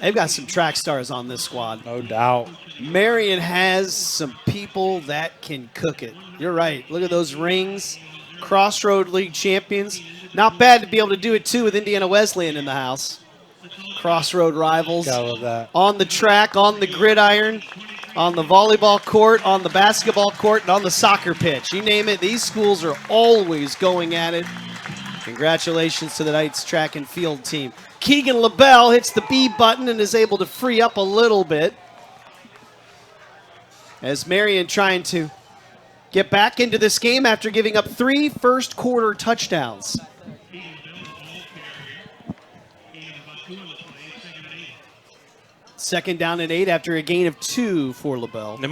They've got some track stars on this squad. No doubt. Marian has some people that can cook it. You're right. Look at those rings. Crossroad League champions. Not bad to be able to do it, too, with Indiana Wesleyan in the house. Crossroad rivals. Gotta love that. On the track, on the gridiron, on the volleyball court, on the basketball court, and on the soccer pitch. You name it, these schools are always going at it. Congratulations to the Knights track and field team. Keegan LaBelle hits the B button and is able to free up a little bit. As Marian trying to get back into this game after giving up 3 first-quarter touchdowns. Second down and 8 after a gain of 2 for LaBelle. It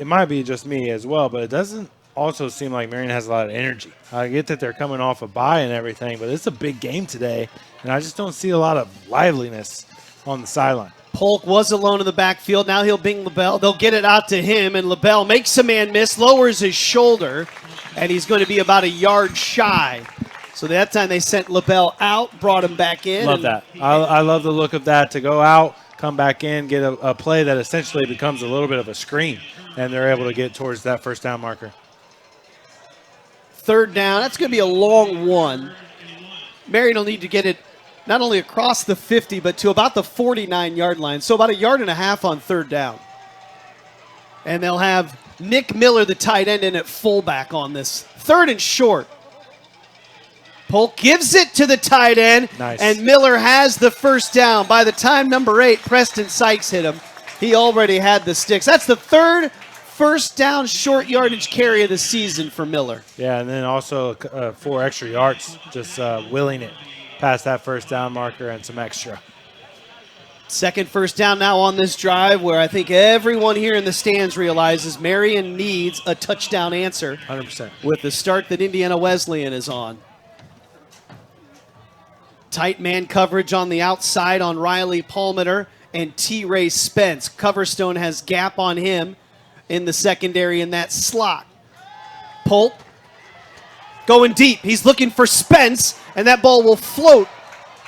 might be just me as well, but it doesn't also seem like Marian has a lot of energy. I get that they're coming off a bye and everything, but it's a big game today, and I just don't see a lot of liveliness on the sideline. Polk was alone in the backfield. Now he'll bring LaBelle. They'll get it out to him, and LaBelle makes a man miss, lowers his shoulder, and he's going to be about a yard shy. So that time they sent LaBelle out, brought him back in. Love that. I love the look of that, to go out, come back in, get a play that essentially becomes a little bit of a screen, and they're able to get towards that first down marker. Third down. That's going to be a long one. Marian will need to get it not only across the 50, but to about the 49-yard line. So about a yard and a half on third down. And they'll have Nick Miller, the tight end, in at fullback on this. Third and short. Polk gives it to the tight end, nice. And Miller has the first down. By the time number 8, Preston Sykes, hit him, he already had the sticks. That's the third first down short yardage carry of the season for Miller. Yeah, and then also 4 extra yards, just willing it past that first down marker and some extra. Second first down now on this drive, where I think everyone here in the stands realizes Marian needs a touchdown answer. 100%. With the start that Indiana Wesleyan is on. Tight man coverage on the outside on Riley Palmeter and T-Ray Spence. Coverstone has gap on him in the secondary in that slot. Polk going deep. He's looking for Spence, and that ball will float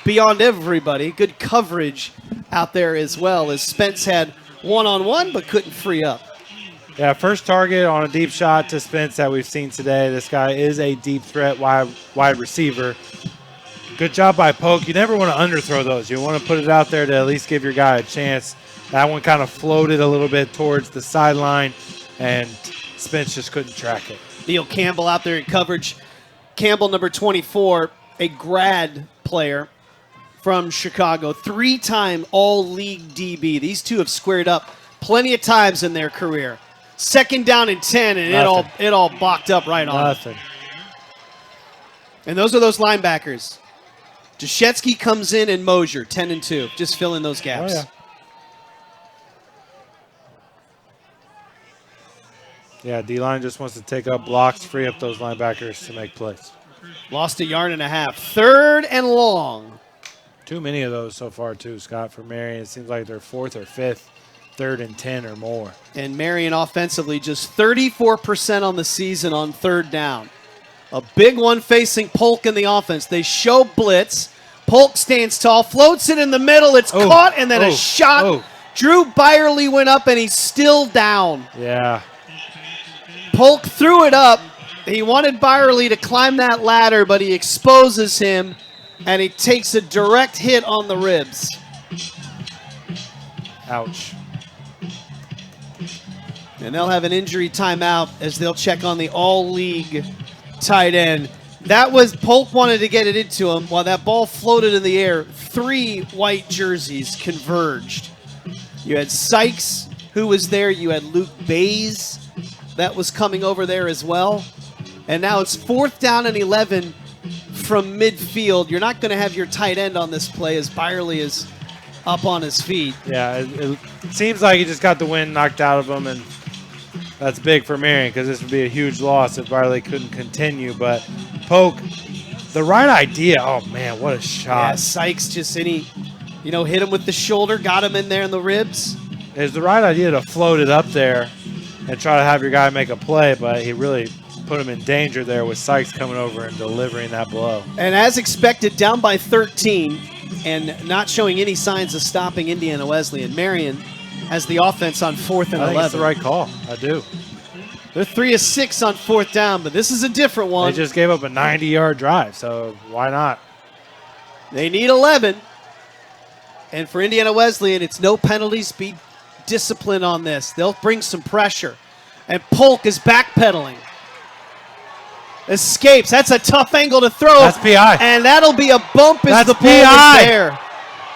beyond everybody. Good coverage out there as well, as Spence had one-on-one but couldn't free up. Yeah, first target on a deep shot to Spence that we've seen today. This guy is a deep threat wide receiver. Good job by Polk. You never want to underthrow those. You want to put it out there to at least give your guy a chance. That one kind of floated a little bit towards the sideline, and Spence just couldn't track it. Neil Campbell out there in coverage. Campbell, number 24, a grad player from Chicago, 3-time All-League DB. These two have squared up plenty of times in their career. Second down and 10, and it all balked up right on. Nothing. And those are those linebackers. Deshetsky comes in, and Mosier, 10 and 2, just filling those gaps. Oh, yeah. Yeah, D-line just wants to take up blocks, free up those linebackers to make plays. Lost a yard and a half. Third and long. Too many of those so far, too, Scott, for Marian. It seems like they're 4th or 5th, 3rd and 10 or more. And Marian offensively just 34% on the season on third down. A big one facing Polk in the offense. They show blitz. Polk stands tall, floats it in the middle. It's caught, and then a shot. Drew Byerly went up, and he's still down. Yeah. Polk threw it up. He wanted Byerly to climb that ladder, but he exposes him, and he takes a direct hit on the ribs. Ouch. And they'll have an injury timeout as they'll check on the all-league tight end. That was, Polk wanted to get it into him. While that ball floated in the air, 3 white jerseys converged. You had Sykes, who was there. You had Luke Bays that was coming over there as well. And now it's 4th down and 11 from midfield. You're not going to have your tight end on this play as Byerly is up on his feet. Yeah, it seems like he just got the wind knocked out of him, and that's big for Marian because this would be a huge loss if Byerly couldn't continue. But Polk, the right idea. Oh, man, what a shot. Yeah, Sykes just hit him with the shoulder, got him in there in the ribs. It's the right idea to float it up there and try to have your guy make a play, but he really put him in danger there with Sykes coming over and delivering that blow. And as expected, down by 13, and not showing any signs of stopping Indiana Wesleyan. Marian has the offense on 4th and I think 11. it's the right call. I do. They're 3 of 6 on 4th down, but this is a different one. They just gave up a 90-yard drive, so why not? They need 11. And for Indiana Wesleyan, it's no penalties, be discipline on this. They'll bring some pressure. And Polk is backpedaling. Escapes. That's a tough angle to throw. That's PI. And that'll be a bump as That's the ball is PI. there.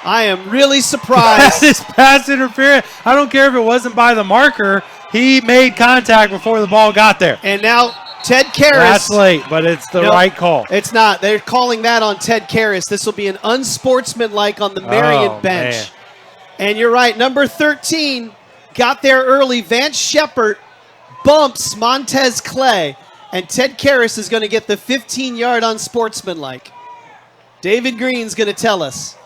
I am really That surprised. is pass interference. I don't care if it wasn't by the marker. He made contact before the ball got there. And now Ted Karras. That's late, but it's the right call. It's not. They're calling that on Ted Karras. This will be an unsportsmanlike on the Marian bench. Man. And you're right. Number 13 got there early. Vance Shepard bumps Montez Clay. And Ted Karras is going to get the 15-yard unsportsmanlike. David Green's going to tell us.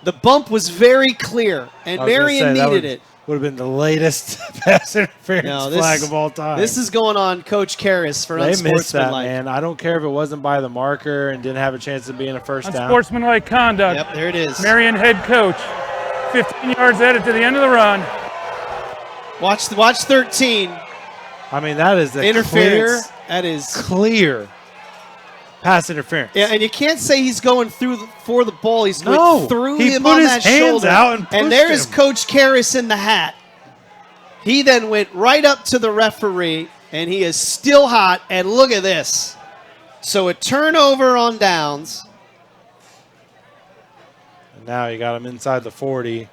The bump was very clear, and Marian needed it. Would have been the latest pass interference flag of all time. This is going on Coach Karras for unsportsmanlike. They missed that, man. I don't care if it wasn't by the marker and didn't have a chance of being a first down. Unsportsmanlike conduct. Yep, there it is. Marian head coach. 15 yards added to the end of the run. Watch 13. I mean, that is a Interference. That is clear pass interference. Yeah, and you can't say he's going for the ball. He's No, going through he him put on his that hands shoulder. out and pushed there's him. Coach Karras in the hat. He then went right up to the referee, and he is still hot. And look at this. So a turnover on downs. And now you got him inside the 40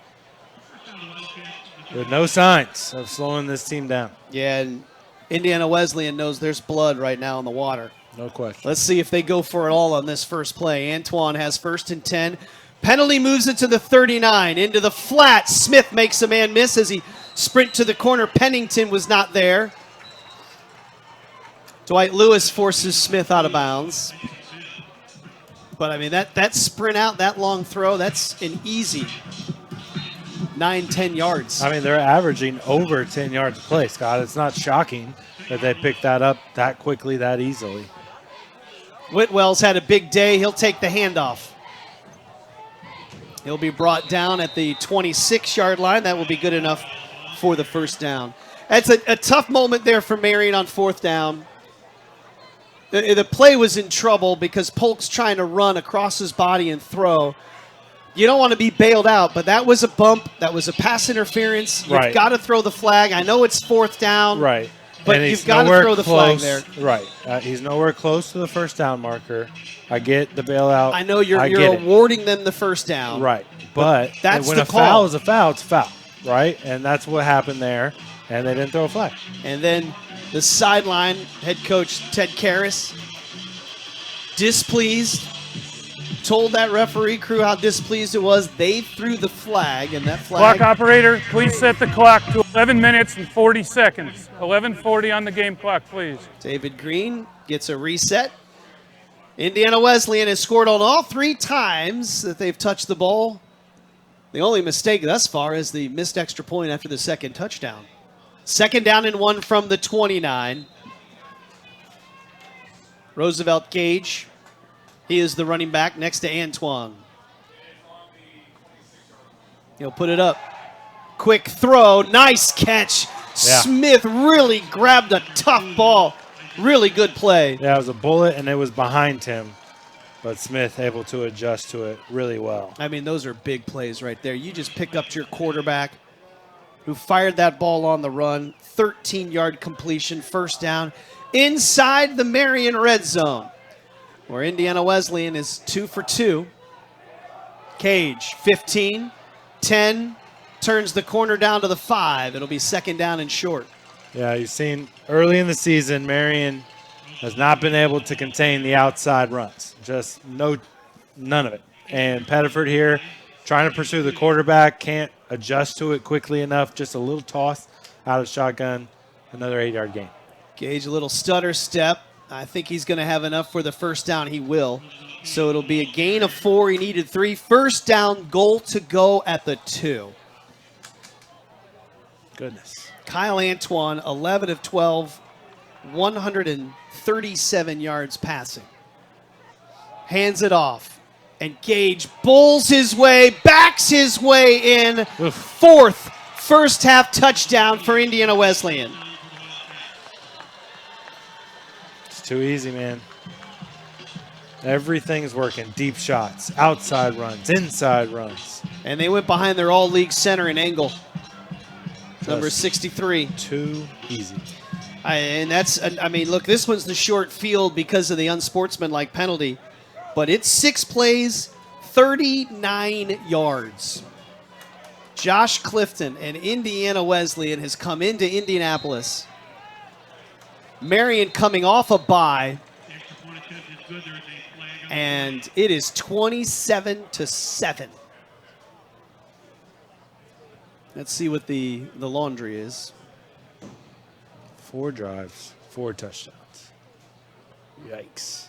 with no signs of slowing this team down. Yeah, and Indiana Wesleyan knows there's blood right now in the water. No question. Let's see if they go for it all on this first play. Antoine has 1st and 10. Penalty moves it to the 39. Into the flat. Smith makes a man miss as he sprint to the corner. Pennington was not there. Dwight Lewis forces Smith out of bounds. But, I mean, that sprint out, that long throw, that's an easy 9-10 yards. I mean, they're averaging over 10 yards a play, Scott. It's not shocking that they picked that up that quickly, that easily. Whitwell's had a big day. He'll take the handoff. He'll be brought down at the 26-yard line. That will be good enough for the first down. That's a tough moment there for Marian on 4th down. The play was in trouble because Polk's trying to run across his body and throw. You don't want to be bailed out, but that was a bump. That was a pass interference. You've got to throw the flag. I know it's 4th down. Right. But you've got to throw the flag there. Right. He's nowhere close to the first down marker. I get the bailout. I know you're awarding them the first down. Right. But that's when the a call. foul is a foul, it's a foul. Right? And that's what happened there. And they didn't throw a flag. And then the sideline head coach, Ted Karras, displeased, told that referee crew how displeased it was. They threw the flag, and that flag. Clock operator, please set the clock to 11 minutes and 40 seconds. 11:40 on the game clock, please. David Green gets a reset. Indiana Wesleyan has scored on all 3 times that they've touched the ball. The only mistake thus far is the missed extra point after the second touchdown. 2nd down and 1 from the 29. Roosevelt Gage. He is the running back next to Antoine. He'll put it up. Quick throw. Nice catch. Yeah. Smith really grabbed a tough ball. Really good play. Yeah, it was a bullet, and it was behind him. But Smith able to adjust to it really well. I mean, those are big plays right there. You just picked up your quarterback who fired that ball on the run. 13-yard completion, 1st down, inside the Marian red zone, where Indiana Wesleyan is 2 for 2. Cage, 15, 10, turns the corner down to the 5. It'll be 2nd down and short. Yeah, you've seen early in the season, Marian has not been able to contain the outside runs. Just none of it. And Pettiford here trying to pursue the quarterback, can't adjust to it quickly enough. Just a little toss out of shotgun, another 8-yard gain. Gage, a little stutter step. I think he's going to have enough for the first down. He will. So it'll be a gain of 4. He needed 3. First down, goal to go at the 2. Goodness. Kyle Antoine, 11 of 12, 137 yards passing. Hands it off. And Gage bowls his way, backs his way in. Oof. Fourth first half touchdown for Indiana Wesleyan. It's too easy, man. Everything's working. Deep shots, outside runs, inside runs. And they went behind their all-league center in Engel, number 63. Too easy. I mean, look, this one's the short field because of the unsportsmanlike penalty. But it's 6 plays, 39 yards. Josh Clifton and Indiana Wesleyan has come into Indianapolis. Marian coming off a bye. And it is 27-7. Let's see what the laundry is. 4 drives, 4 touchdowns. Yikes.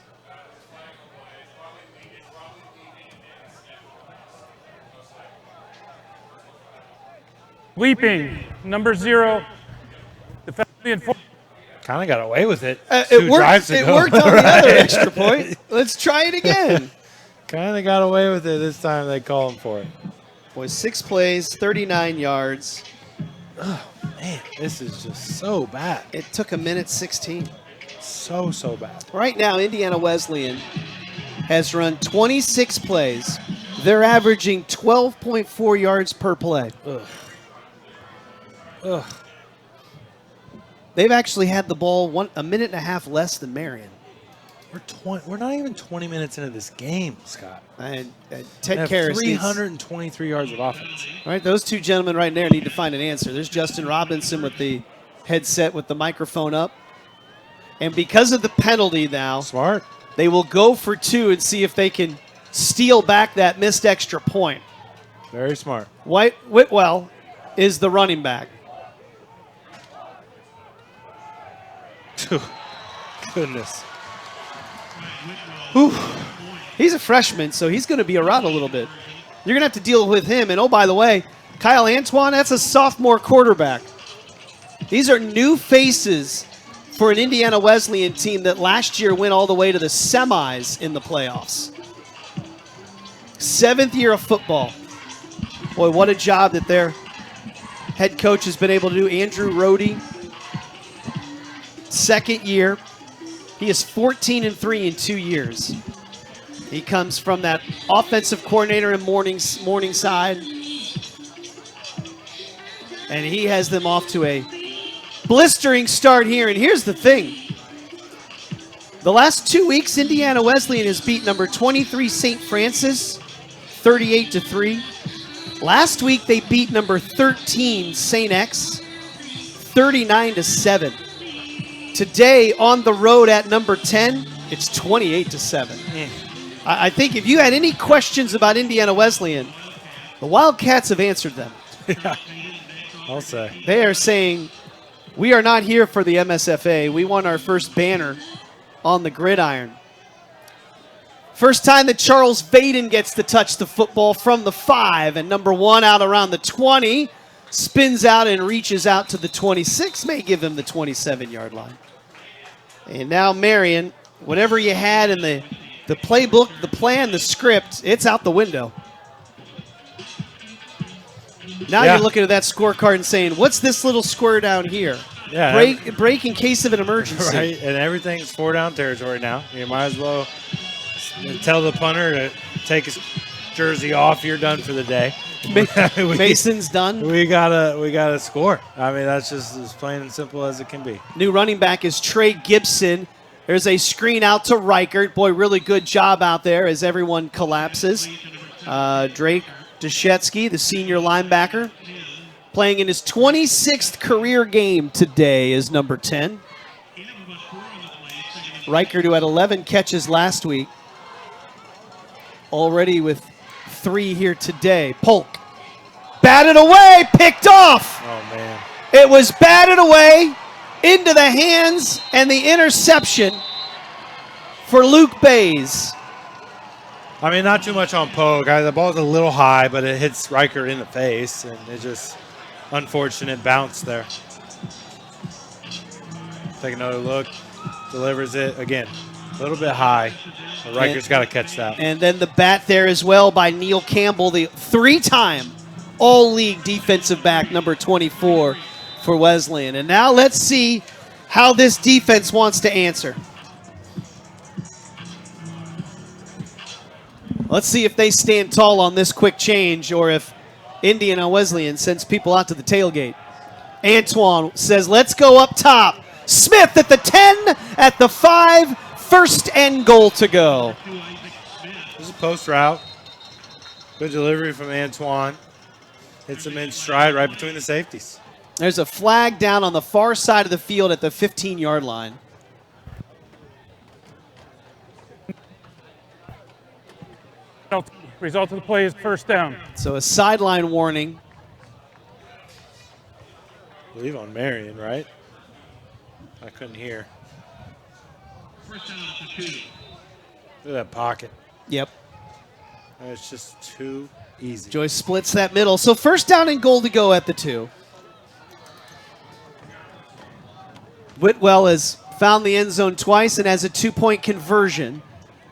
Leaping, number 0. Defensively enforced. Kind of got away with it. It worked on the other extra point. Let's try it again. Kind of got away with it this time. They call him for it. Boy, 6 plays, 39 yards. Oh, man, this is just so bad. It took a minute 16. So bad. Right now, Indiana Wesleyan has run 26 plays. They're averaging 12.4 yards per play. Ugh. They've actually had the ball a minute and a half less than Marian. We're not even 20 minutes into this game, Scott. And They Ted have Karras 323 yards of offense. All right, those two gentlemen right there need to find an answer. There's Justin Robinson with the headset with the microphone up. And because of the penalty now, Smart. they will go for 2 and see if they can steal back that missed extra point. Very smart. Whitwell is the running back. Goodness. Whew. He's a freshman, so he's going to be around a little bit. You're going to have to deal with him. And, oh, by the way, Kyle Antoine, that's a sophomore quarterback. These are new faces for an Indiana Wesleyan team that last year went all the way to the semis in the playoffs. 7th year of football. Boy, what a job that their head coach has been able to do. Andrew Rohde, 2nd year. He is 14-3 in 2 years. He comes from that offensive coordinator in Morningside. And he has them off to a blistering start here. And here's the thing. The last 2 weeks, Indiana Wesleyan has beat number 23 St. Francis 38-3. Last week, they beat number 13 St. X 39-7. Today, on the road at number 10, it's 28-7. I think if you had any questions about Indiana Wesleyan, the Wildcats have answered them. Yeah, I'll say. They are saying, we are not here for the MSFA. We want our first banner on the gridiron. First time that Charles Vaden gets to touch the football from the 5, and number 1 out around the 20. Spins out and reaches out to the 26, may give him the 27-yard line. And now Marian, whatever you had in the playbook, the plan, the script, it's out the window. Now you're looking at that scorecard and saying, what's this little square down here? Yeah, Break in case of an emergency. right, and everything's 4-down territory now. You might as well tell the punter to take his jersey off. You're done for the day. Mason's done. We gotta score. I mean, that's just as plain and simple as it can be. New running back is Trey Gibson. There's a screen out to Reichert. Boy, really good job out there as everyone collapses. Drake Deshetsky, the senior linebacker, playing in his 26th career game today, is number 10. Reichert, who had 11 catches last week, already with 3 here today. Polk, batted away, picked off. Oh, man. It was batted away into the hands and the interception for Luke Bays. I mean, not too much on Pogue. The ball's a little high, but it hits Reichert in the face, and it just unfortunate bounce there. Take another look. Delivers it again. A little bit high. Riker's got to catch that. And then the bat there as well by Neil Campbell, the 3-time all-league defensive back, number 24 for Wesleyan. And now let's see how this defense wants to answer. Let's see if they stand tall on this quick change or if Indiana Wesleyan sends people out to the tailgate. Antoine says, let's go up top. Smith at the 10, at the 5, first and goal to go. This is a post route. Good delivery from Antoine. Hits him in stride right between the safeties. There's a flag down on the far side of the field at the 15-yard line. Result of the play is first down. So a sideline warning. I believe on Marian, right? I couldn't hear. Look at that pocket. Yep. It's just too easy. Joyce splits that middle. So first down and goal to go at the 2. Whitwell has found the end zone twice and has a 2-point conversion.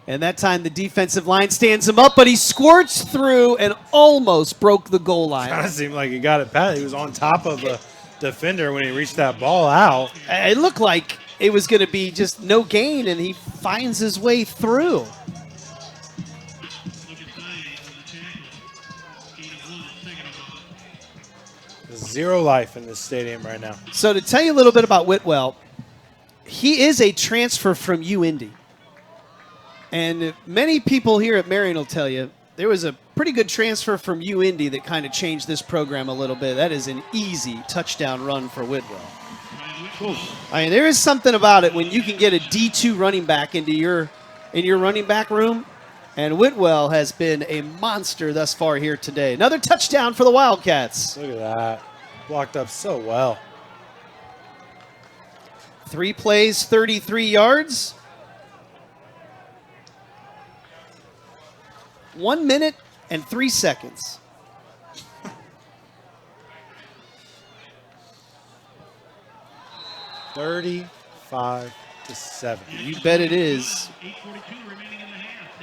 And that time the defensive line stands him up, but he squirts through and almost broke the goal line. Kind of seemed like he got it past. He was on top of a defender when he reached that ball out. It looked like it was going to be just no gain, and he finds his way through. Zero life in this stadium right now. So to tell you a little bit about Whitwell, he is a transfer from UIndy. And many people here at Marian will tell you there was a pretty good transfer from UIndy that kind of changed this program a little bit. That is an easy touchdown run for Whitwell. I mean, there is something about it when you can get a D2 running back in your running back room, and Whitwell has been a monster thus far here today. Another touchdown for the Wildcats. Look at that. Blocked up so well. 3 plays, 33 yards. 1 minute and 3 seconds. $35-7. You bet it is.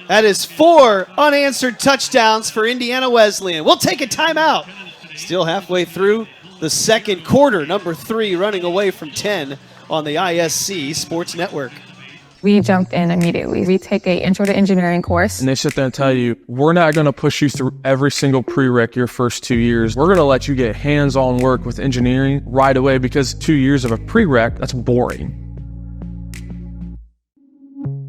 That is 4 unanswered touchdowns for Indiana Wesleyan. We'll take a timeout. Still halfway through the second quarter. Number 3 running away from 10 on the ISC Sports Network. We jumped in immediately. We take a intro to engineering course. And they sit there and tell you, we're not going to push you through every single prereq your first 2 years. We're going to let you get hands-on work with engineering right away because 2 years of a prereq, that's boring.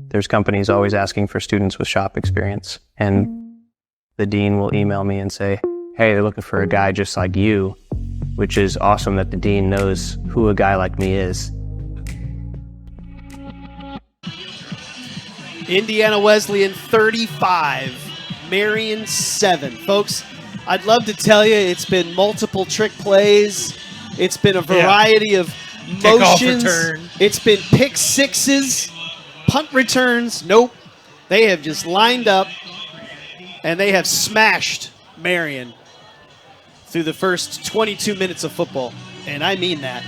There's companies always asking for students with shop experience. And the dean will email me and say, hey, they're looking for a guy just like you, which is awesome that the dean knows who a guy like me is. Indiana Wesleyan 35, Marian 7. Folks, I'd love to tell you it's been multiple trick plays. It's been a variety of motions. Return. It's been pick sixes, punt returns. Nope. They have just lined up and they have smashed Marian through the first 22 minutes of football. And I mean that.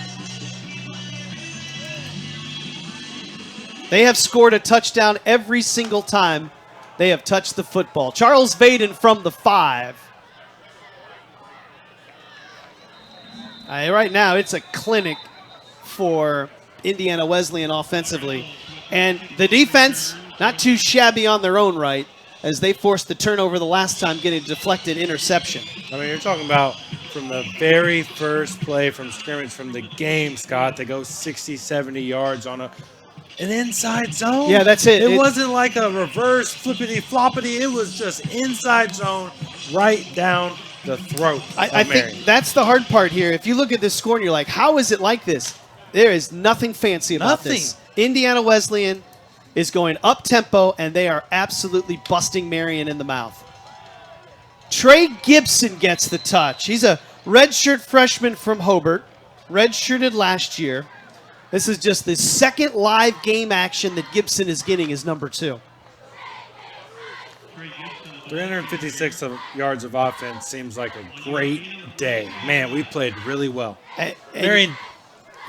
They have scored a touchdown every single time they have touched the football. Charles Vaden from the 5. Right now, it's a clinic for Indiana Wesleyan offensively. And the defense, not too shabby on their own right, as they forced the turnover the last time, getting a deflected interception. I mean, you're talking about from the very first play from scrimmage from the game, Scott, to go 60, 70 yards on an inside zone. Yeah, that's it. It wasn't like a reverse flippity-floppity. It was just inside zone right down the throat. I think that's the hard part here. If you look at this score and you're like, how is it like this? There is nothing fancy about this. Indiana Wesleyan is going up-tempo, and they are absolutely busting Marian in the mouth. Trey Gibson gets the touch. He's a redshirt freshman from Hobart, redshirted last year. This is just the second live game action that Gibson is getting is number 2. 356 yards of offense seems like a great day. Man, we played really well. Marian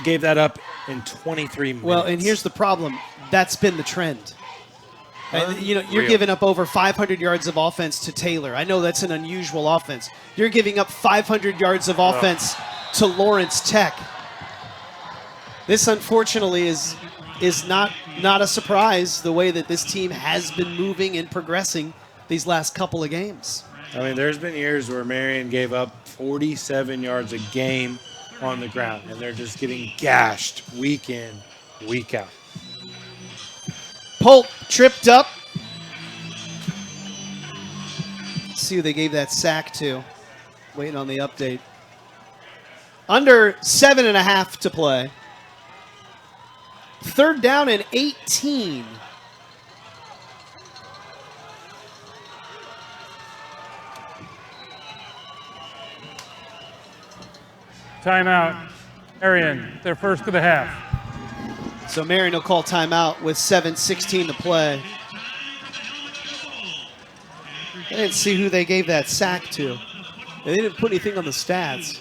gave that up in 23 minutes. Well, and here's the problem. That's been the trend. And, you're giving up over 500 yards of offense to Taylor. I know that's an unusual offense. You're giving up 500 yards of offense to Lawrence Tech. This, unfortunately, is not a surprise, the way that this team has been moving and progressing these last couple of games. I mean, there's been years where Marian gave up 47 yards a game on the ground, and they're just getting gashed week in, week out. Polk tripped up. Let's see who they gave that sack to. Waiting on the update. Under 7.5 to play. 3rd down and 18. Timeout. Marian, their first of the half. So Marian will call timeout with 7:16 to play. I didn't see who they gave that sack to. They didn't put anything on the stats.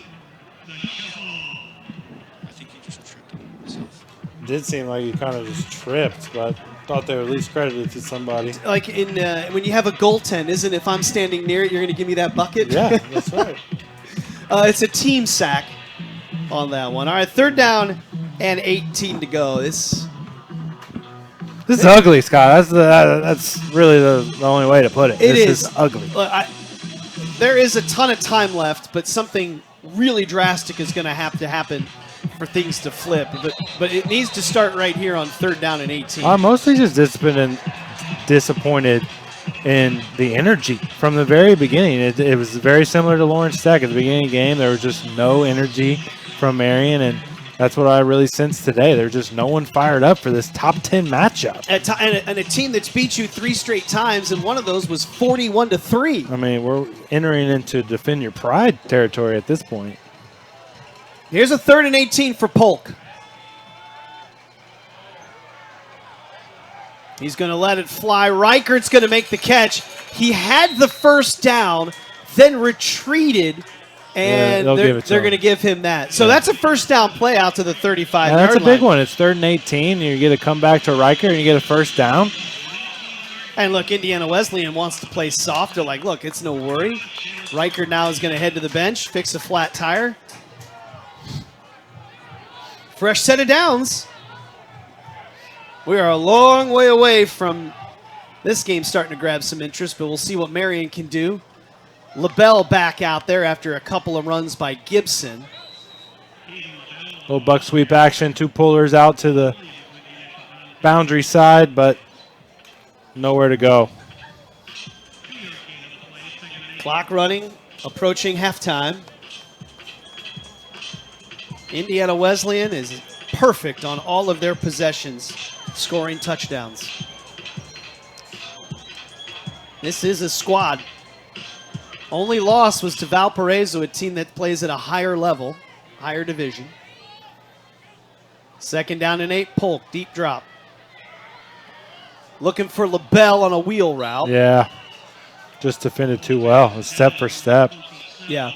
It did seem like he kind of just tripped, but thought they were at least credited to somebody. Like when you have a goaltend, isn't it? If I'm standing near it, you're going to give me that bucket? Yeah, that's right. It's a team sack on that one. All right, 3rd down and 18 to go. This is ugly, Scott. That's really the only way to put it. This is ugly. Look, there is a ton of time left, but something really drastic is going to have to happen for things to flip. But it needs to start right here on 3rd down and 18. I'm mostly just disappointed in the energy from the very beginning. It was very similar to Lawrence Tech at the beginning of the game. There was just no energy from Marian, and that's what I really sensed today. There's just no one fired up for this top 10 matchup. And a team that's beat you 3 straight times, and one of those was 41-3. I mean, we're entering into defend your pride territory at this point. Here's a 3rd and 18 for Polk. He's going to let it fly. Reichert's going to make the catch. He had the first down, then retreated, and they're going to give him that. So that's a first down play out to the 35-yard line. That's a big one. It's 3rd and 18. You get a comeback to Reichert, and you get a first down. And look, Indiana Wesleyan wants to play soft. They're like, look, it's no worry. Reichert now is going to head to the bench, fix a flat tire. Fresh set of downs. We are a long way away from this game starting to grab some interest, but we'll see what Marian can do. LaBelle back out there after a couple of runs by Gibson. Little buck sweep action. 2 pullers out to the boundary side, but nowhere to go. Clock running, approaching halftime. Indiana Wesleyan is perfect on all of their possessions, scoring touchdowns. This is a squad. Only loss was to Valparaiso, a team that plays at a higher level, higher division. 2nd down and 8, Polk, deep drop. Looking for LaBelle on a wheel route. Yeah, just defended too well. Step for step. Yeah.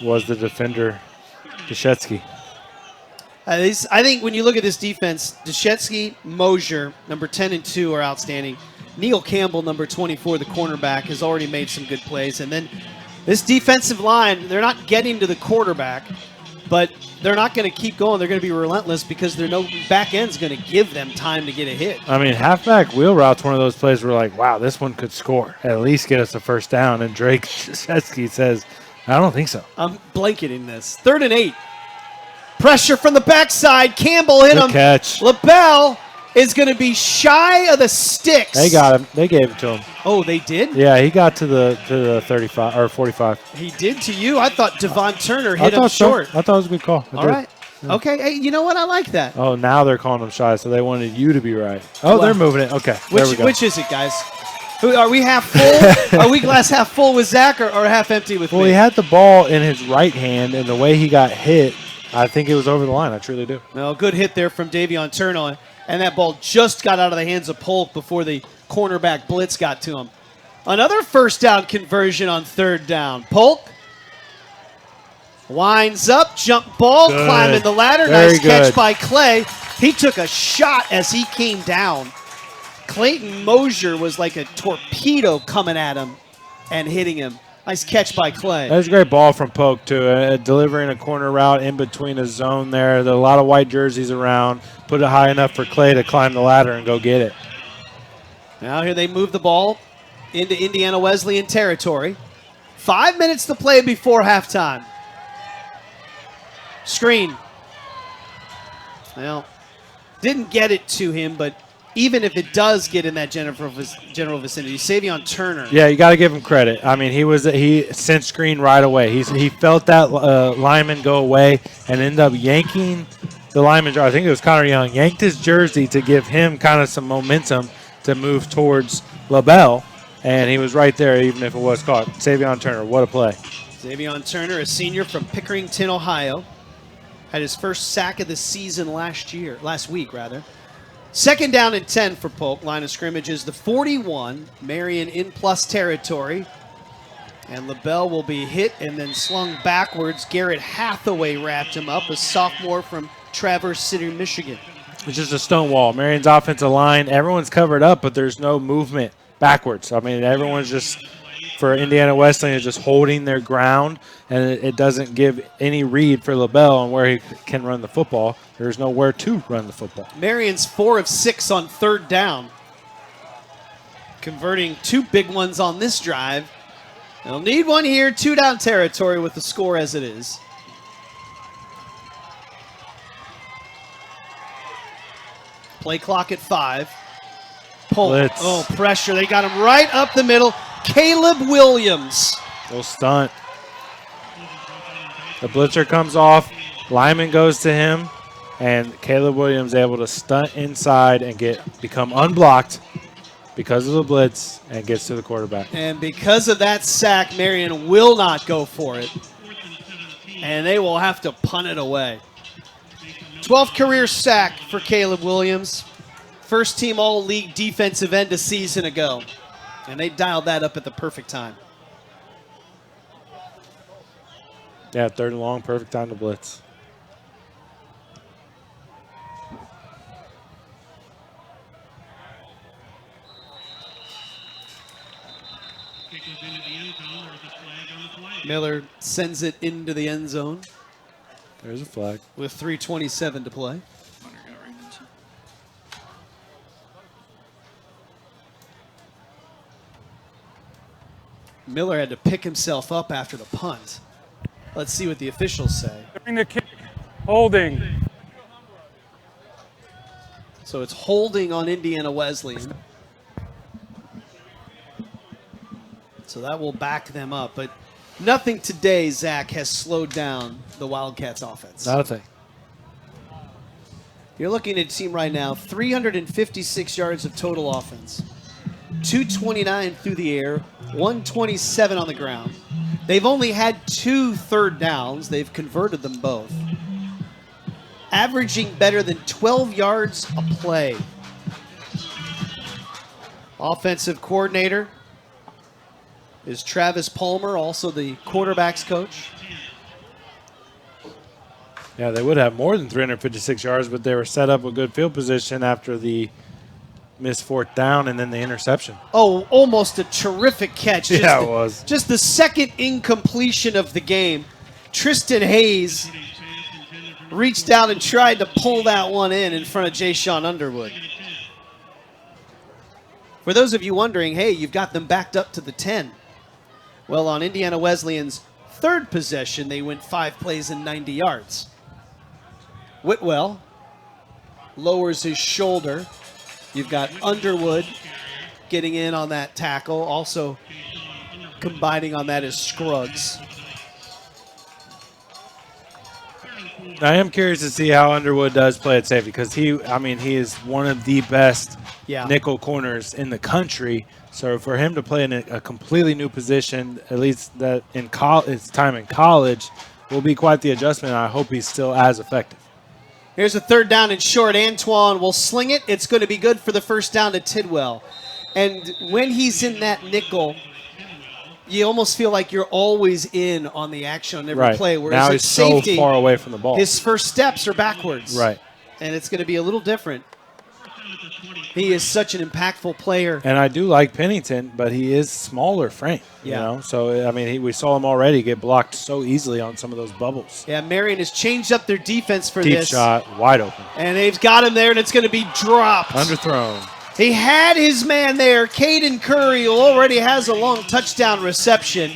Was the defender, Deshetsky. I think when you look at this defense, Deshetsky, Mosier, number 10 and 2 are outstanding. Neil Campbell, number 24, the cornerback, has already made some good plays. And then this defensive line, they're not getting to the quarterback, but they're not going to keep going. They're going to be relentless because their back end's going to give them time to get a hit. I mean, halfback wheel route's one of those plays where like, wow, this one could score. At least get us a first down. And Drake Deshetsky says, I don't think so. I'm blanketing this. 3rd and 8. Pressure from the backside. Campbell hit him. Catch. LaBelle is going to be shy of the sticks. They got him. They gave it to him. Oh, they did? Yeah, he got to the 35 or 45. He did to you? I thought Devon Turner hit him short. I thought it was a good call. All right. Yeah. Okay. Hey, you know what? I like that. Oh, now they're calling him shy, so they wanted you to be right. Oh, they're moving it. Okay. There we go. Which is it, guys? Are we half full? Are we glass half full with Zach or half empty with me? Well, he had the ball in his right hand, and the way he got hit, I think it was over the line. I truly do. No, good hit there from Davion Turner, and that ball just got out of the hands of Polk before the cornerback blitz got to him. Another first down conversion on 3rd down. Polk winds up, jump ball, climbing the ladder. Very nice catch good by Clay. He took a shot as he came down. Clayton Mosier was like a torpedo coming at him and hitting him. Nice catch by Clay. That was a great ball from Polk, too, delivering a corner route in between a zone there. There are a lot of white jerseys around. Put it high enough for Clay to climb the ladder and go get it. Now here they move the ball into Indiana Wesleyan territory. 5 minutes to play before halftime. Screen. Well, didn't get it to him, but even if it does get in that general vicinity, Savion Turner. Yeah, you got to give him credit. I mean, he sent screen right away. He felt that lineman go away and ended up yanking the lineman. I think it was Connor Young, yanked his jersey to give him kind of some momentum to move towards LaBelle, and he was right there even if it was caught. Savion Turner, what a play. Savion Turner, a senior from Pickerington, Ohio, had his first sack of the season last week. Second down and 10 for Polk. Line of scrimmage is the 41. Marian in plus territory. And LaBelle will be hit and then slung backwards. Garrett Hathaway wrapped him up, a sophomore from Traverse City, Michigan. It's just a stone wall. Marion's offensive line, everyone's covered up, but there's no movement backwards. I mean, everyone's just, for Indiana Wesleyan, is just holding their ground, and it doesn't give any read for LaBelle on where he can run the football. There's nowhere to run the football. Marion's 4 of 6 on third down, converting 2 big ones on this drive. They'll need one here, 2 down territory with the score as it is. Play clock at 5. Pull. Blitz. Oh, pressure. They got him right up the middle. Caleb Williams. Little stunt. The blitzer comes off. Lyman goes to him, and Caleb Williams able to stunt inside and become unblocked because of the blitz and gets to the quarterback. And because of that sack, Marian will not go for it. And they will have to punt it away. 12th career sack for Caleb Williams. First team all-league defensive end a season ago. And they dialed that up at the perfect time. Yeah, third and long, perfect time to blitz. Miller sends it into the end zone There's a flag. with 3:27 to play. Miller had to pick himself up after the punt. Let's see what the officials say. During the kick, holding. So it's holding on Indiana Wesleyan. So that will back them up. But nothing today, Zach, has slowed down the Wildcats offense. Nothing. You're looking at a team right now, 356 yards of total offense. 229 through the air, 127 on the ground. They've only had 2 third downs. They've converted them both. Averaging better than 12 yards a play. Offensive coordinator is Travis Palmer, also the quarterback's coach. Yeah, they would have more than 356 yards, but they were set up a good field position after the missed fourth down and then the interception. Oh, almost a terrific catch. Yeah, it was. Just the second incompletion of the game. Tristan Hayes reached out and tried to pull that one in front of Jay Sean Underwood. For those of you wondering, hey, you've got them backed up to the 10. Well, on Indiana Wesleyan's third possession, they went 5 plays and 90 yards. Whitwell lowers his shoulder. You've got Underwood getting in on that tackle. Also combining on that is Scruggs. I am curious to see how Underwood does play at safety because he is one of the best nickel corners in the country. So for him to play in a completely new position, at least that in his time in college, will be quite the adjustment. I hope he's still as effective. Here's a third down and short. Antoine will sling it. It's going to be good for the first down to Tidwell. And when he's in that nickel, you almost feel like you're always in on the action on every play. Whereas now at he's safety, so far away from the ball. His first steps are backwards. Right. And it's going to be a little different. He is such an impactful player. And I do like Pennington, but he is smaller frame. You know, so I mean, we saw him already get blocked so easily on some of those bubbles. Yeah, Marian has changed up their defense for Deep this. shot, wide open. And they've got him there, and it's going to be dropped. Underthrown. He had his man there, Caden Curry, who already has a long touchdown reception.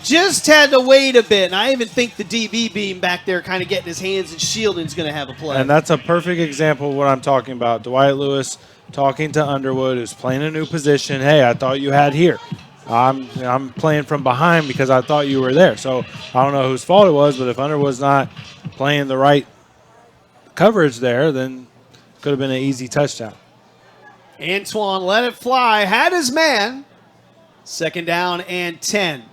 Just had to wait a bit, and I even think the DB beam back there kind of getting his hands and shielding is going to have a play. And that's a perfect example of what I'm talking about. Dwight Lewis talking to Underwood, who's playing a new position. Hey, I thought you had here. I'm playing from behind because I thought you were there. So I don't know whose fault it was, but if Underwood's not playing the right coverage there, then it could have been an easy touchdown. Antoine let it fly, had his man. 2nd down and 10.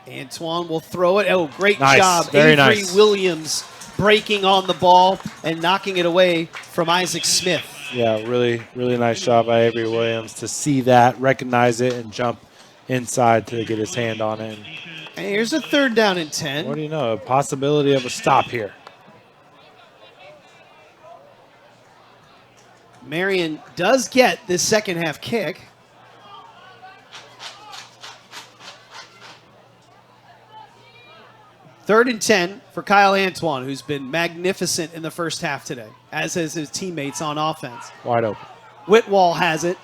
Antoine will throw it. Oh, great job. Very Avery nice. Williams breaking on the ball and knocking it away from Isaac Smith. Yeah, really, really nice job by Avery Williams to see that, recognize it, and jump inside to get his hand on it. And here's a 3rd down and 10. What do you know? A possibility of a stop here. Marian does get this second half kick. Third and 10 for Kyle Antoine, who's been magnificent in the first half today, as has his teammates on offense. Wide open. Whitwall has it.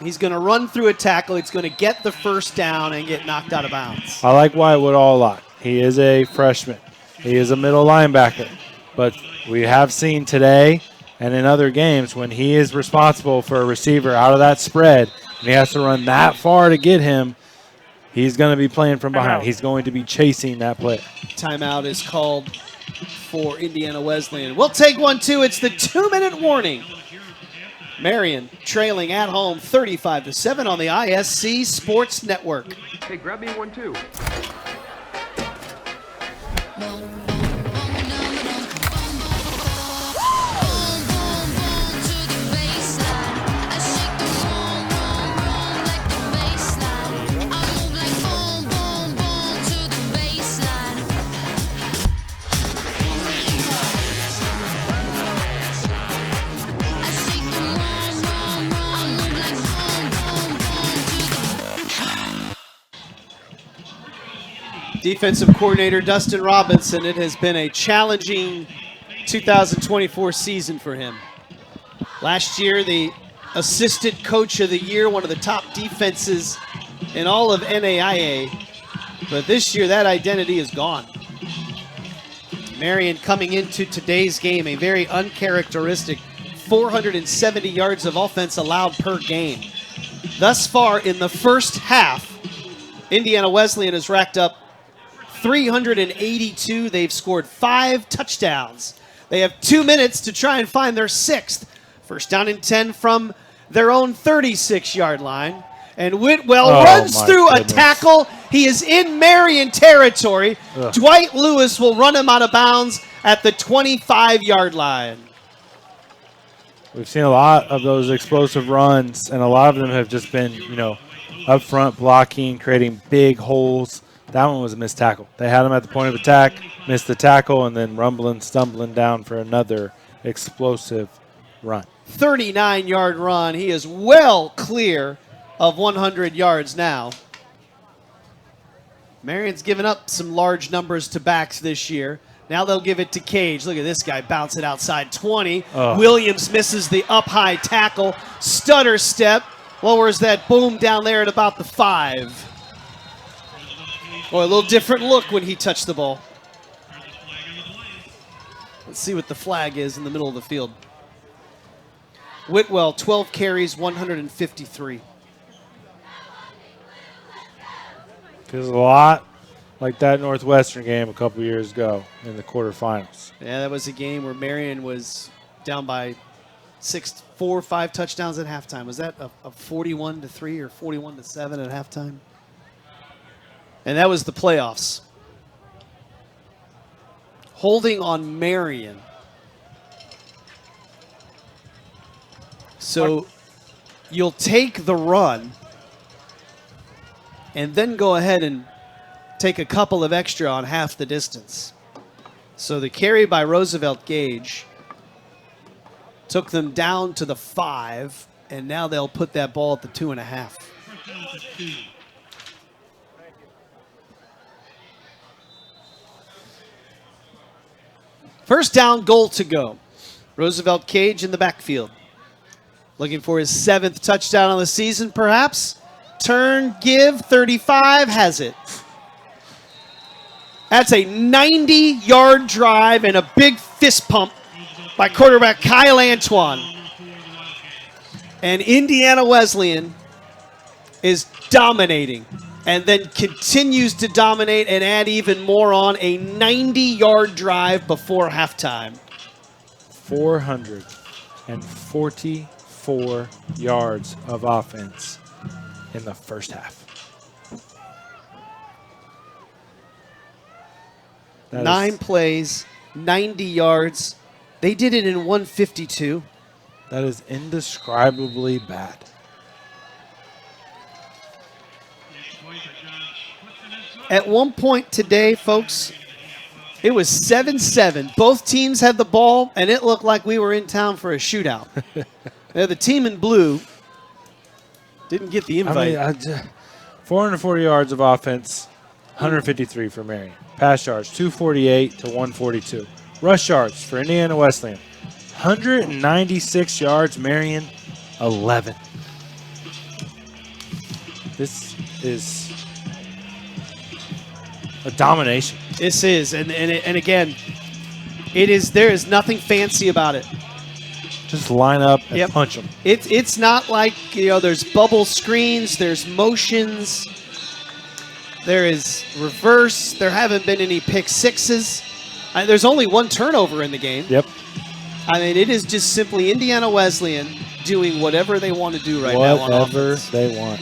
He's going to run through a tackle. He's going to get the first down and get knocked out of bounds. I like Wyatt Woodall a lot. He is a freshman. He is a middle linebacker. But we have seen today and in other games when he is responsible for a receiver out of that spread and he has to run that far to get him, he's going to be playing from behind. He's going to be chasing that play. Timeout is called for Indiana Wesleyan. We'll take one, too. It's the 2-minute warning. Marian trailing at home 35-7 on the ISC Sports Network. Hey, grab me one too. Defensive coordinator Dustin Robinson. It has been a challenging 2024 season for him. Last year, the assistant coach of the year, one of the top defenses in all of NAIA. But this year, that identity is gone. Marian coming into today's game, a very uncharacteristic 470 yards of offense allowed per game. Thus far in the first half, Indiana Wesleyan has racked up 382. They've scored 5 touchdowns. They have 2 minutes to try and find their 6th. First down and 10 from their own 36-yard line. And Whitwell runs through a tackle. He is in Marian territory. Dwight Lewis will run him out of bounds at the 25-yard line. We've seen a lot of those explosive runs, and a lot of them have just been, up front blocking, creating big holes. That one was a missed tackle. They had him at the point of attack, missed the tackle, and then stumbling down for another explosive run. 39-yard run. He is well clear of 100 yards now. Marian's given up some large numbers to backs this year. Now they'll give it to Cage. Look at this guy bounce it outside 20. Williams misses the up-high tackle. Stutter step. Lowers that boom down there at about the 5. Boy, a little different look when he touched the ball. Let's see what the flag is in the middle of the field. Whitwell, 12 carries, 153. Feels a lot like that Northwestern game a couple years ago in the quarterfinals. Yeah, that was a game where Marian was down by 4 or 5 touchdowns at halftime. Was that a 41-3 or 41-7 at halftime? And that was the playoffs. Holding on Marian. So you'll take the run and then go ahead and take a couple of extra on half the distance. So the carry by Roosevelt Gage took them down to the 5, and now they'll put that ball at the 2.5. First down, goal to go. Roosevelt Cage in the backfield. Looking for his 7th touchdown on the season, perhaps. Turn, give, 35, has it. That's a 90-yard drive and a big fist pump by quarterback Kyle Antoine. And Indiana Wesleyan is dominating and then continues to dominate and add even more on a 90-yard drive before halftime. 444 yards of offense in the first half. 9 plays, 90 yards. They did it in 152. That is indescribably bad. At one point today, folks, it was 7-7. Both teams had the ball, and it looked like we were in town for a shootout. The team in blue didn't get the invite. 440 yards of offense, 153 for Marian. Pass yards, 248 to 142. Rush yards for Indiana Wesleyan, 196 yards. Marian, 11. This is a domination. This is, and again, it is. There is nothing fancy about it. Just line up and punch them. It's not like, there's bubble screens, there's motions, there is reverse. There haven't been any pick sixes. There's only 1 turnover in the game. Yep. I mean, it is just simply Indiana Wesleyan doing whatever they want to do right now on offense. Whatever they want.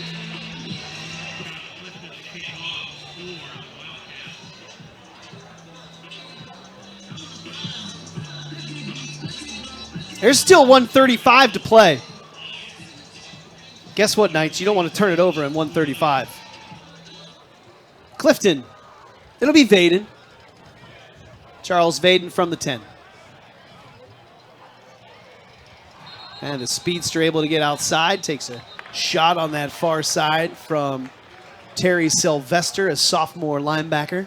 There's still 135 to play. Guess what, Knights? You don't want to turn it over in 135. Clifton. It'll be Vaden. Charles Vaden from the 10. And the speedster able to get outside. Takes a shot on that far side from Terry Sylvester, a sophomore linebacker.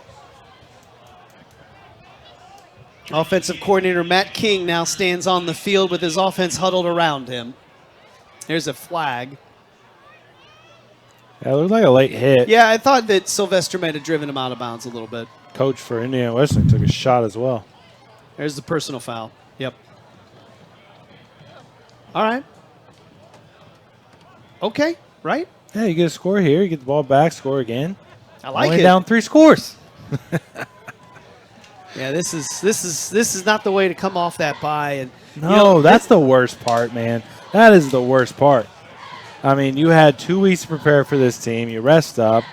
Offensive coordinator Matt King now stands on the field with his offense huddled around him. There's a flag. Yeah, it looked like a late hit. Yeah, I thought that Sylvester might have driven him out of bounds a little bit. Coach for Indiana Wesleyan took a shot as well. There's the personal foul. Yep. All right. Okay, right? Yeah, you get a score here. You get the ball back, score again. I like Only it. down 3 scores. Yeah, this is not the way to come off that bye. And no, that's the worst part, man. That is the worst part. I mean, you had 2 weeks to prepare for this team. You rest up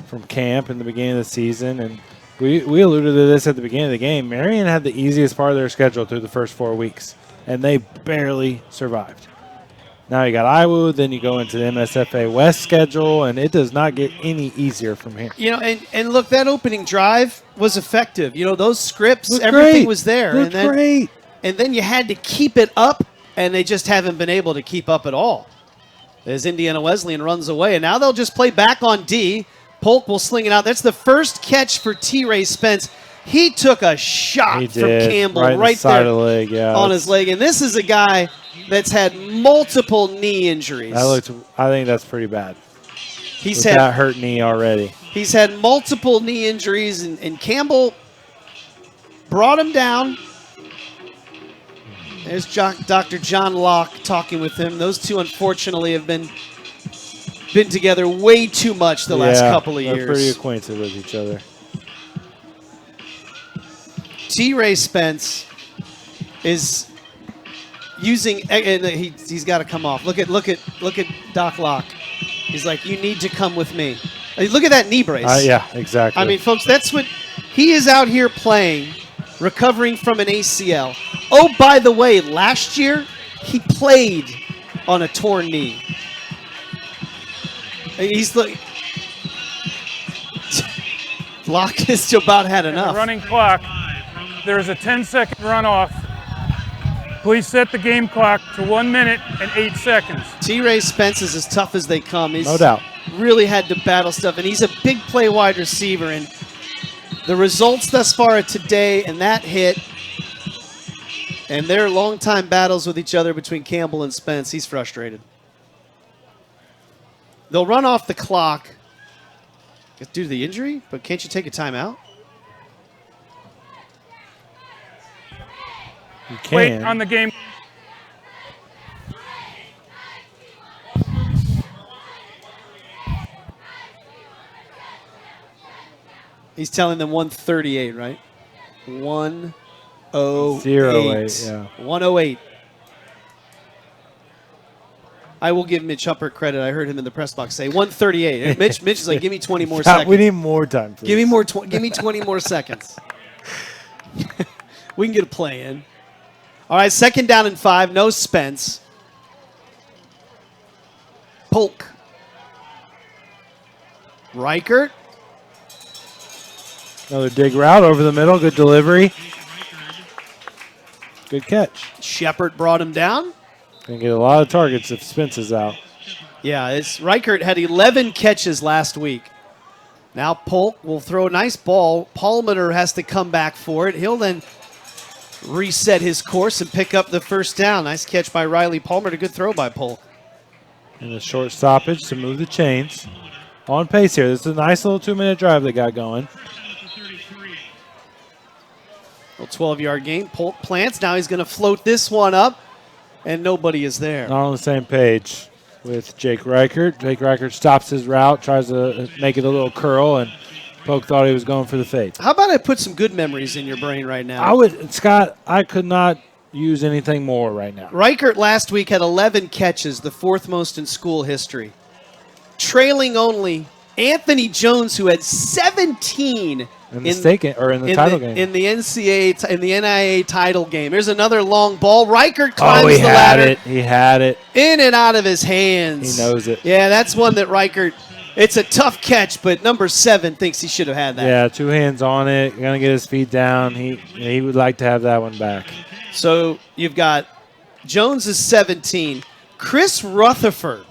from camp in the beginning of the season, and we alluded to this at the beginning of the game. Marian had the easiest part of their schedule through the first 4 weeks, and they barely survived. Now you got IWU, then you go into the MSFA West schedule, and it does not get any easier from here. And look, that opening drive was effective. Those scripts, Looked everything great. was there. Looked great. And then you had to keep it up, and they just haven't been able to keep up at all. As Indiana Wesleyan runs away, and now they'll just play back on D. Polk will sling it out. That's the first catch for T-Ray Spence. He took a shot from Campbell right there the leg, on his leg. And this is a guy that's had multiple knee injuries. I think that's pretty bad. He's had had that hurt knee already. He's had multiple knee injuries, and Campbell brought him down. There's Dr. John Locke talking with him. Those two, unfortunately, have been together way too much the last couple of years. They're pretty acquainted with each other. T-Ray Spence is using, and he's got to come off. Look at Doc Locke. He's like, you need to come with me. I mean, look at that knee brace. Yeah, exactly. I mean, folks, that's what he is out here playing, recovering from an ACL. Oh, by the way, last year he played on a torn knee. He's like, Locke has about had enough. The running clock. There's a 10-second runoff. Please set the game clock to 1 minute and 8 seconds. T-Ray Spence is as tough as they come. He's No doubt. really had to battle stuff, and he's a big play wide receiver. And the results thus far today and that hit and their long-time battles with each other between Campbell and Spence, he's frustrated. They'll run off the clock due to the injury, but can't you take a timeout? You can. Wait on the game. He's telling them 138, right? 108. 08, yeah. 108. I will give Mitch Huppert credit. I heard him in the press box say 138. And Mitch is like, give me 20 more seconds. We need more time, please. Give me 20 more seconds. We can get a play in. All right, 2nd down and 5. No Spence. Polk. Reichert. Another dig route over the middle. Good delivery. Good catch. Shepard brought him down. Gonna get a lot of targets if Spence is out. Yeah, Reichert had 11 catches last week. Now Polk will throw a nice ball. Palmer has to come back for it. He'll then reset his course and pick up the 1st down. Nice catch by Riley Palmer. A good throw by Polk. And a short stoppage to move the chains. On pace here. This is a nice little 2-minute drive they got going. Little 12-yard gain. Polk plants. Now he's going to float this one up, and nobody is there. Not on the same page with Jake Reichert. Jake Reichert stops his route, tries to make it a little curl, and Polk thought he was going for the fade. How about I put some good memories in your brain right now? I could not use anything more right now. Reichert last week had 11 catches, the 4th most in school history. Trailing only Anthony Jones, who had 17 in the title game. In the NIA title game. There's another long ball. Reichert climbs the ladder. He had it. In and out of his hands. He knows it. Yeah, that's one that Reichert, it's a tough catch, but number 7 thinks he should have had that. Yeah, 2 hands on it. Going to get his feet down. He would like to have that one back. So you've got Jones is 17. Chris Rutherford.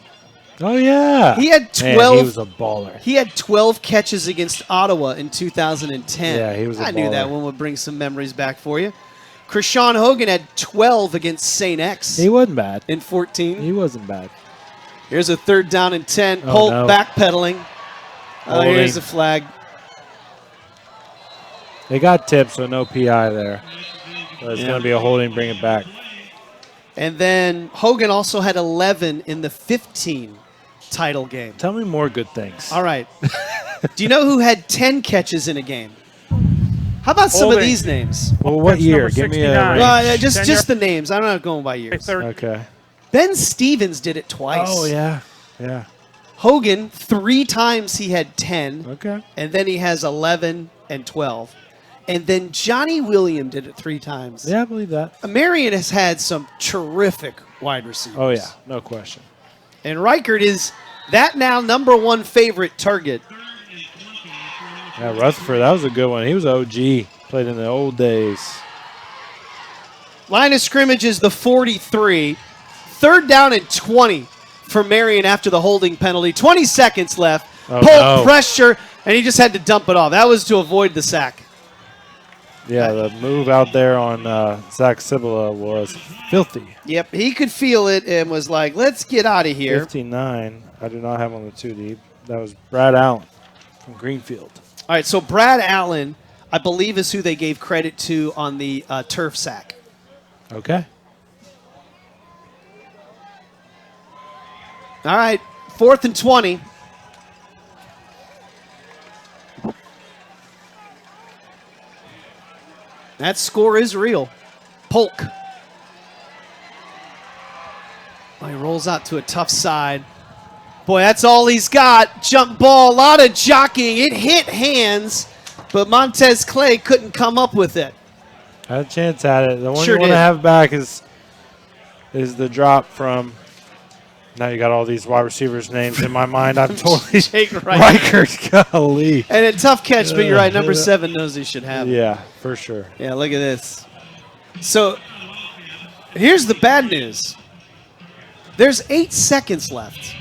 Oh, yeah. He had 12. Man, he was a baller. He had 12 catches against Ottawa in 2010. Yeah, he was a baller. I knew that one would bring some memories back for you. Krishawn Hogan had 12 against St. X. He wasn't bad. In 14. He wasn't bad. Here's a 3rd down and 10. Oh, Polk no. backpedaling. Oh, here's a flag. They got tipped, so no PI there. So it's Yeah. going to be a holding, bring it back. And then Hogan also had 11 in the 15 title game. Tell me more good things. All right. Do you know who had 10 catches in a game? How about some of Holding. these names? Well, what Catch year? number Give me a 69. range. Well, just Tenure. the names. I'm not going by years. Third. Okay. Ben Stevens did it twice. Oh, yeah. Yeah. Hogan, 3 times he had 10, Okay. and then he has 11 and 12. And then Johnny William did it 3 times. Yeah, I believe that. Marian has had some terrific wide receivers. Oh, yeah. No question. And Reichert is that now number 1 favorite target. Yeah, Rutherford, that was a good one. He was OG. Played in the old days. Line of scrimmage is the 43. 3rd down and 20 for Marian after the holding penalty. 20 seconds left. Oh, Polk no. pressure, and he just had to dump it off. That was to avoid the sack. Yeah, the move out there on Zach Cibula was filthy. Yep, he could feel it and was like, let's get out of here. 59. I do not have on the 2 deep. That was Brad Allen from Greenfield. All right, so Brad Allen, I believe, is who they gave credit to on the turf sack. Okay. All right, 4th and 20. That score is real. Polk. Well, he rolls out to a tough side. Boy, that's all he's got. Jump ball, a lot of jockeying. It hit hands, but Montez Clay couldn't come up with it. Had a chance at it. The one Sure you want did. to have back is the drop from. Now you got all these wide receivers' names in my mind. I'm totally Jake Reichert. Reichert, golly. And a tough catch, but you're right. Number 7 knows he should have it. Yeah, for sure. Yeah, look at this. So Here's the bad news. There's 8 seconds left.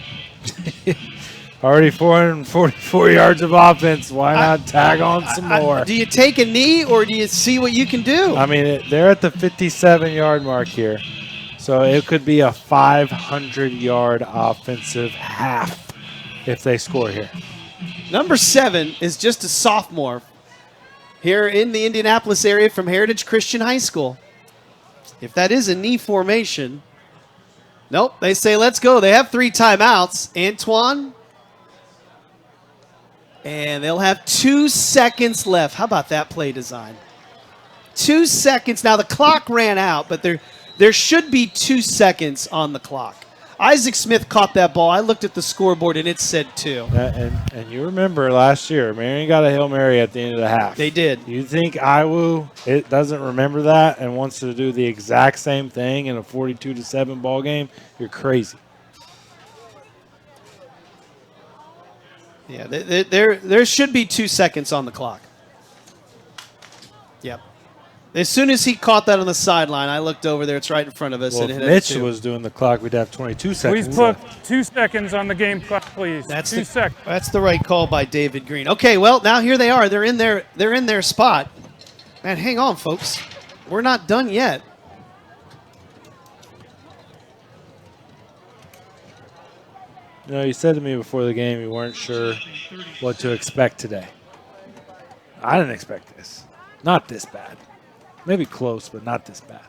Already 444 yards of offense. Why not tag on some more? Do you take a knee or do you see what you can do? I mean, they're at the 57-yard mark here. So it could be a 500-yard offensive half if they score here. Number 7 is just a sophomore here in the Indianapolis area from Heritage Christian High School. If that is a knee formation, nope, they say let's go. They have 3 timeouts. Antoine, and they'll have 2 seconds left. How about that play design? 2 seconds. Now the clock ran out, but there should be 2 seconds on the clock. Isaac Smith caught that ball. I looked at the scoreboard, and it said 2. And you remember last year, Marian got a Hail Mary at the end of the half. They did. You think IWU it doesn't remember that and wants to do the exact same thing in a 42-7 ball game? You're crazy. Yeah, there should be 2 seconds on the clock. Yep. As soon as he caught that on the sideline, I looked over there. It's right in front of us. Well, and if it had Mitch 2. was doing the clock, we'd have 22 seconds. Please put left. 2 seconds on the game clock, please. That's 2 seconds. That's the right call by David Green. Okay, well, now here they are. They're in their spot. Man, hang on, folks. We're not done yet. You know, you said to me before the game you weren't sure what to expect today. I didn't expect this. Not this bad. Maybe close, but not this bad.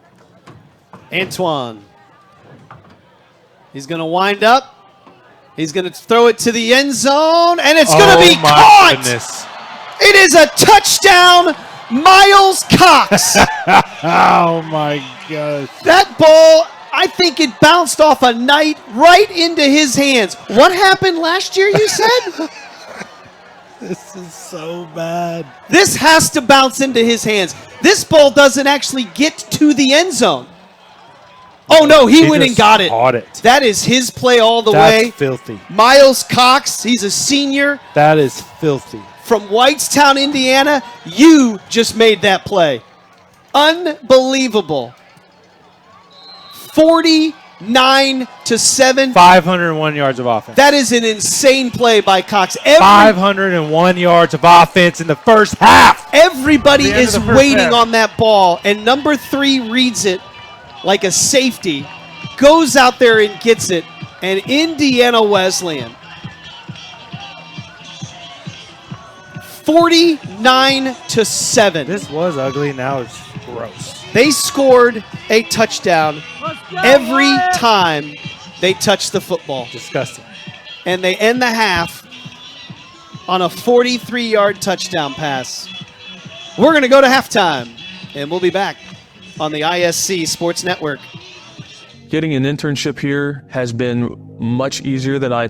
Antoine. He's going to wind up. He's going to throw it to the end zone, and it's going to be caught. Goodness. It is a touchdown, Miles Cox. Oh, my gosh. That ball, I think it bounced off a knight right into his hands. What happened last year, you said? This is so bad. This has to bounce into his hands. This ball doesn't actually get to the end zone. Oh, no, he went and just got it. caught it. That is his play all the That's way. filthy. Miles Cox, he's a senior That is filthy. from Whitestown, Indiana. You just made that play. Unbelievable. 49-7. 501 yards of offense. That is an insane play by Cox. 501 yards of offense in the first half. Everybody The end is of the first waiting half. on that ball, and number 3 reads it like a safety, goes out there and gets it, and Indiana Wesleyan 49-7. This was ugly. Now it's gross. They scored a touchdown every time they touched the football, Disgusting. and they end the half on a 43-yard touchdown pass. We're going to go to halftime, and we'll be back on the ISC Sports Network. Getting an internship here has been much easier than I